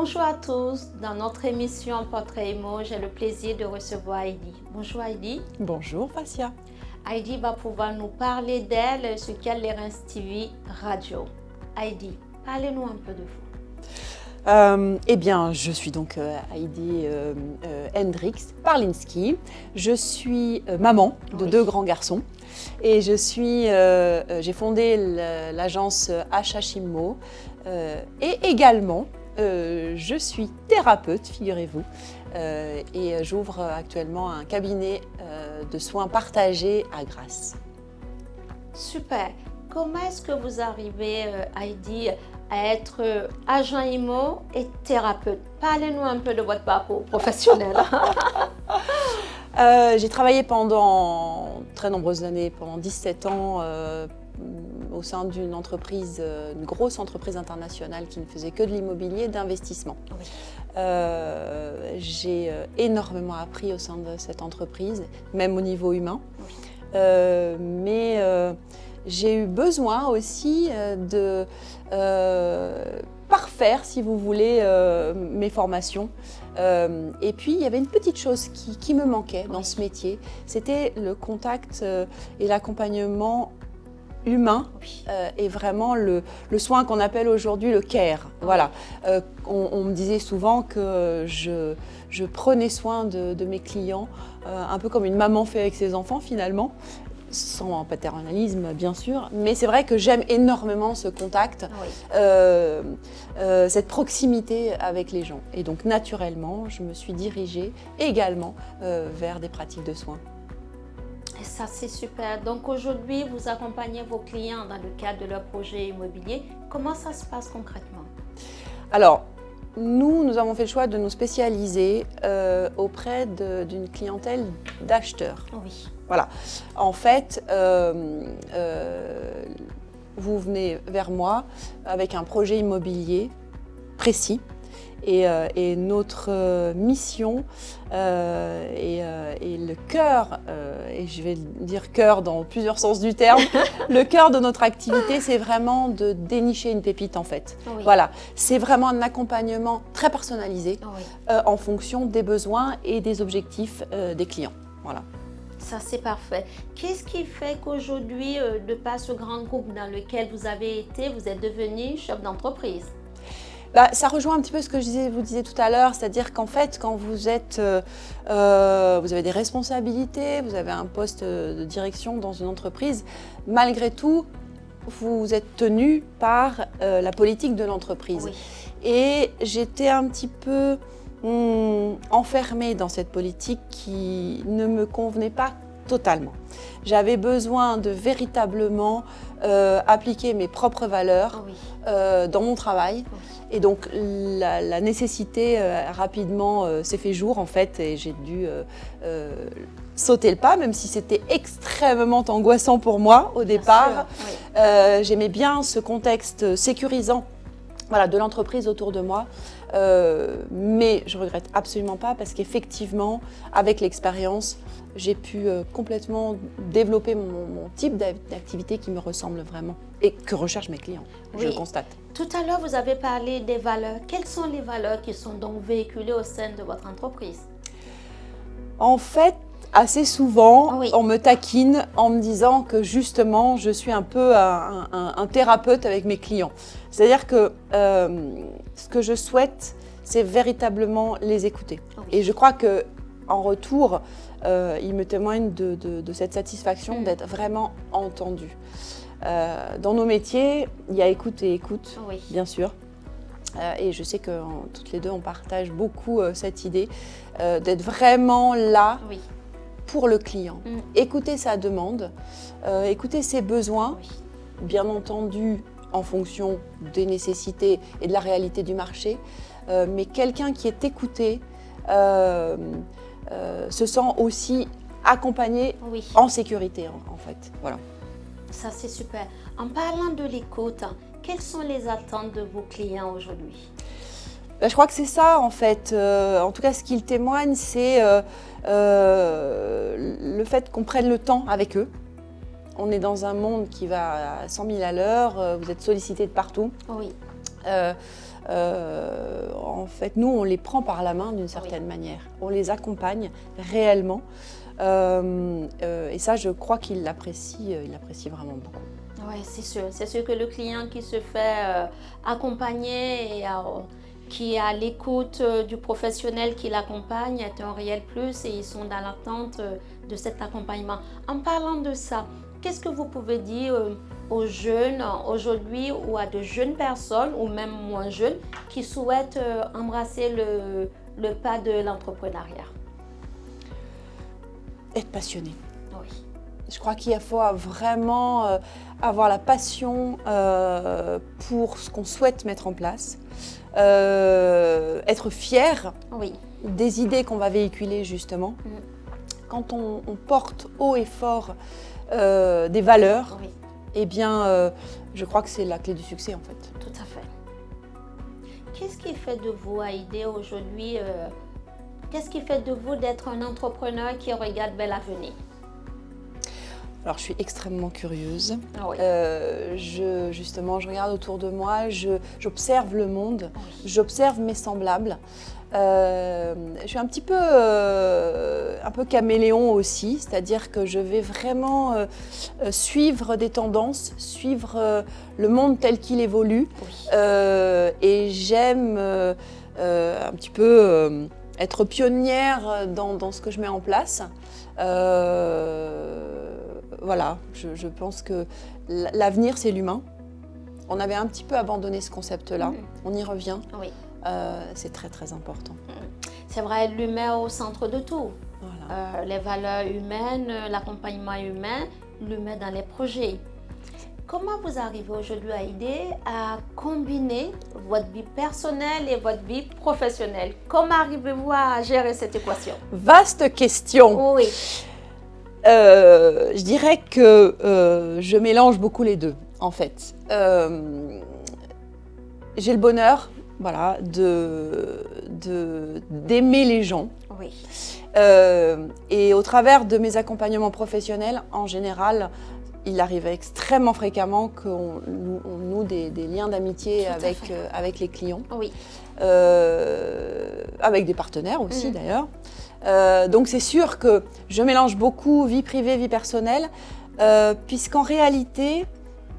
Bonjour à tous, dans notre émission Portrait Imo, j'ai le plaisir de recevoir Heidi. Bonjour Heidi. Bonjour Fassia. Heidi va pouvoir nous parler d'elle sur L'Érins TV Radio. Heidi, parlez-nous un peu de vous. Eh bien, je suis donc Heidi Hendricks Parlinski. Je suis maman de deux grands garçons et j'ai fondé l'agence HHIMO et également je suis thérapeute, figurez-vous, et j'ouvre actuellement un cabinet de soins partagés à Grasse. Super. Comment est-ce que vous arrivez, Heidi, à être agent IMO et thérapeute? Parlez-nous un peu de votre parcours professionnel. J'ai travaillé pendant très nombreuses années, pendant 17 ans, au sein d'une entreprise, une grosse entreprise internationale qui ne faisait que de l'immobilier et d'investissement. Oui. J'ai énormément appris au sein de cette entreprise, même au niveau humain. Oui. Mais j'ai eu besoin aussi de parfaire, si vous voulez, mes formations. Et puis, il y avait une petite chose qui me manquait dans ce métier, c'était le contact et l'accompagnement humain et vraiment le soin qu'on appelle aujourd'hui le care. Voilà. On me disait souvent que je prenais soin de mes clients, un peu comme une maman fait avec ses enfants finalement, sans paternalisme bien sûr, mais c'est vrai que j'aime énormément ce contact, cette proximité avec les gens. Et donc naturellement, je me suis dirigée également vers des pratiques de soins. Et ça, c'est super. Donc aujourd'hui, vous accompagnez vos clients dans le cadre de leur projet immobilier. Comment ça se passe concrètement? Alors, nous avons fait le choix de nous spécialiser auprès d'une clientèle d'acheteurs. Oui. Voilà. En fait, vous venez vers moi avec un projet immobilier précis. Et notre mission et le cœur, et je vais dire cœur dans plusieurs sens du terme, le cœur de notre activité, c'est vraiment de dénicher une pépite en fait. Oui. Voilà, c'est vraiment un accompagnement très personnalisé en fonction des besoins et des objectifs des clients. Voilà. Ça, c'est parfait. Qu'est-ce qui fait qu'aujourd'hui, de par ce grand groupe dans lequel vous avez été, vous êtes devenu chef d'entreprise? Ça rejoint un petit peu ce que vous disiez tout à l'heure, c'est-à-dire qu'en fait, quand vous avez des responsabilités, vous avez un poste de direction dans une entreprise, malgré tout, vous êtes tenu par la politique de l'entreprise. Oui. Et j'étais un petit peu enfermée dans cette politique qui ne me convenait pas totalement. J'avais besoin de véritablement appliquer mes propres valeurs dans mon travail. Oui. Et donc la nécessité rapidement s'est fait jour en fait et j'ai dû sauter le pas, même si c'était extrêmement angoissant pour moi au départ. Oui. J'aimais bien ce contexte sécurisant de l'entreprise autour de moi, mais je ne regrette absolument pas parce qu'effectivement, avec l'expérience, j'ai pu complètement développer mon type d'activité qui me ressemble vraiment et que recherchent mes clients, je constate. Tout à l'heure, vous avez parlé des valeurs. Quelles sont les valeurs qui sont donc véhiculées au sein de votre entreprise? En fait, assez souvent, on me taquine en me disant que justement, je suis un peu un thérapeute avec mes clients. C'est-à-dire que ce que je souhaite, c'est véritablement les écouter. Et je crois qu'en retour, ils me témoignent de cette satisfaction d'être vraiment entendus. Dans nos métiers, il y a écoute et écoute, bien sûr. Et je sais que toutes les deux, on partage beaucoup cette idée d'être vraiment là pour le client. Écouter sa demande, écouter ses besoins, bien entendu en fonction des nécessités et de la réalité du marché, mais quelqu'un qui est écouté se sent aussi accompagné en sécurité en fait. Voilà. Ça, c'est super. En parlant de l'écoute, quelles sont les attentes de vos clients aujourd'hui? Je crois que c'est ça, en fait. En tout cas, ce qu'ils témoignent, c'est le fait qu'on prenne le temps avec eux. On est dans un monde qui va à 100 000 à l'heure, vous êtes sollicité de partout. Oui. En fait, nous, on les prend par la main d'une certaine manière. On les accompagne réellement. Et ça, je crois qu'il l'apprécie vraiment beaucoup. Oui, c'est sûr. C'est sûr que le client qui se fait accompagner et qui est à l'écoute du professionnel qui l'accompagne est un réel plus et ils sont dans l'attente de cet accompagnement. En parlant de ça, qu'est-ce que vous pouvez dire aux jeunes aujourd'hui ou à de jeunes personnes ou même moins jeunes qui souhaitent embrasser le pas de l'entrepreneuriat? Être passionné. Oui. Je crois qu'il faut vraiment avoir la passion pour ce qu'on souhaite mettre en place, être fier des idées qu'on va véhiculer justement. Quand on porte haut et fort des valeurs, eh bien, je crois que c'est la clé du succès en fait. Tout à fait. Qu'est-ce qui fait de vous, Haïdé, aujourd'hui, qu'est-ce qui fait de vous d'être un entrepreneur qui regarde vers l'avenir? Alors, je suis extrêmement curieuse. Oui. Justement, je regarde autour de moi, j'observe le monde, j'observe mes semblables. Je suis un peu caméléon aussi, c'est-à-dire que je vais vraiment suivre des tendances, suivre le monde tel qu'il évolue. Et j'aime un petit peu être pionnière dans ce que je mets en place. Voilà, je pense que l'avenir, c'est l'humain. On avait un petit peu abandonné ce concept-là. On y revient. Oui. C'est très, très important. C'est vrai, l'humain au centre de tout. Voilà. Les valeurs humaines, l'accompagnement humain, l'humain dans les projets. Comment vous arrivez aujourd'hui, Haïdé, à combiner votre vie personnelle et votre vie professionnelle? Comment arrivez-vous à gérer cette équation? Vaste question. Oui. Je dirais que je mélange beaucoup les deux, en fait. J'ai le bonheur, voilà, d'aimer les gens. Oui. Et au travers de mes accompagnements professionnels, en général, il arrive extrêmement fréquemment qu'on noue des liens d'amitié avec les clients. Oui. Avec des partenaires aussi d'ailleurs. Donc c'est sûr que je mélange beaucoup vie privée, vie personnelle, puisqu'en réalité,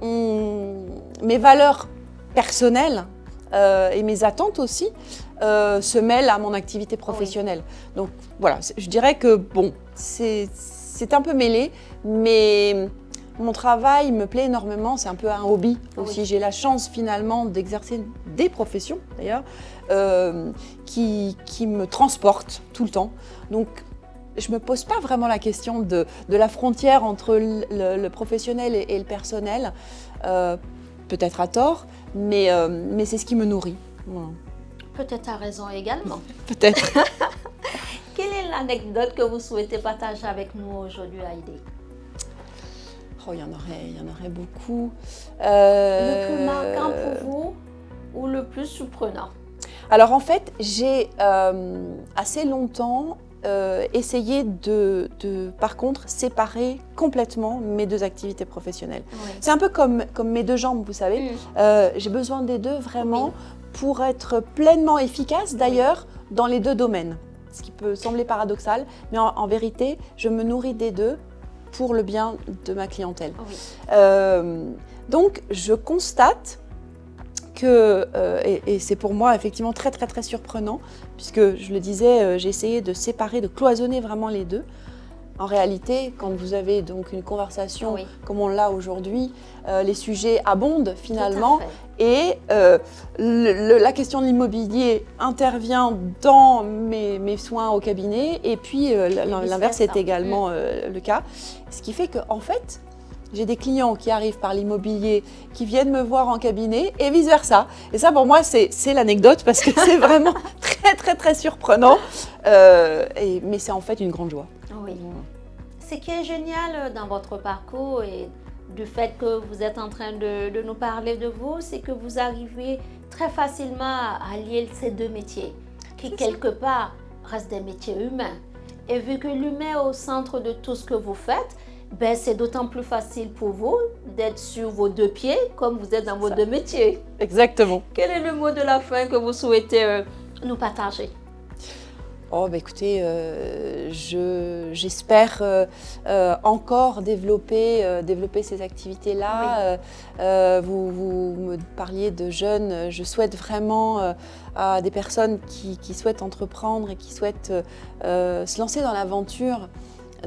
mes valeurs personnelles et mes attentes aussi se mêlent à mon activité professionnelle. Donc voilà, je dirais que bon, c'est un peu mêlé, mais mon travail me plaît énormément, c'est un peu un hobby aussi. J'ai la chance finalement d'exercer des professions d'ailleurs qui me transportent tout le temps. Donc je ne me pose pas vraiment la question de la frontière entre le professionnel et le personnel, peut-être à tort, mais c'est ce qui me nourrit. Voilà. Peut-être à raison également. Peut-être. Quelle est l'anecdote que vous souhaitez partager avec nous aujourd'hui, Haïdé? Oh, il y en aurait beaucoup. Le plus marquant pour vous ou le plus surprenant? Alors en fait, j'ai assez longtemps essayé de, par contre, séparer complètement mes deux activités professionnelles. Oui. C'est un peu comme mes deux jambes, vous savez. J'ai besoin des deux vraiment pour être pleinement efficace, d'ailleurs, dans les deux domaines. Ce qui peut sembler paradoxal, mais en vérité, je me nourris des deux pour le bien de ma clientèle. Donc, je constate que, et c'est pour moi effectivement très très très surprenant, puisque je le disais, j'ai essayé de séparer, de cloisonner vraiment les deux. En réalité, quand vous avez donc une conversation comme on l'a aujourd'hui, les sujets abondent finalement et la question de l'immobilier intervient dans mes soins au cabinet et puis l'inverse est également le cas. Ce qui fait qu'en fait, j'ai des clients qui arrivent par l'immobilier, qui viennent me voir en cabinet et vice-versa. Et ça, pour moi, c'est l'anecdote parce que c'est vraiment très, très, très surprenant. Mais c'est en fait une grande joie. Oui. Ce qui est génial dans votre parcours et du fait que vous êtes en train de nous parler de vous, c'est que vous arrivez très facilement à lier ces deux métiers, qui quelque part restent des métiers humains. Et vu que l'humain est au centre de tout ce que vous faites, ben, c'est d'autant plus facile pour vous d'être sur vos deux pieds comme vous êtes dans vos deux métiers. Exactement. Quel est le mot de la fin que vous souhaitez nous partager? Oh, bah écoutez, j'espère encore développer ces activités-là. Vous me parliez de jeunes. Je souhaite vraiment à des personnes qui souhaitent entreprendre et qui souhaitent se lancer dans l'aventure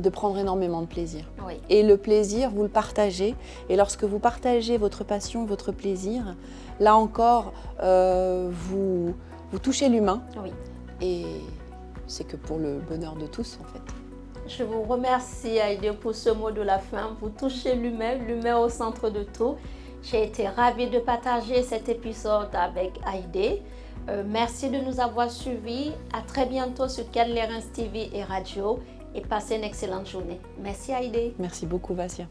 de prendre énormément de plaisir. Oui. Et le plaisir, vous le partagez. Et lorsque vous partagez votre passion, votre plaisir, là encore, vous touchez l'humain. Oui. Et c'est que pour le bonheur de tous, en fait. Je vous remercie, Haïdé, pour ce mot de la fin. Vous touchez l'humain, l'humain au centre de tout. J'ai été ravie de partager cet épisode avec Haïdé. Merci de nous avoir suivis. À très bientôt sur Cadlerins TV et Radio. Et passez une excellente journée. Merci, Haïdé. Merci beaucoup, Vassia.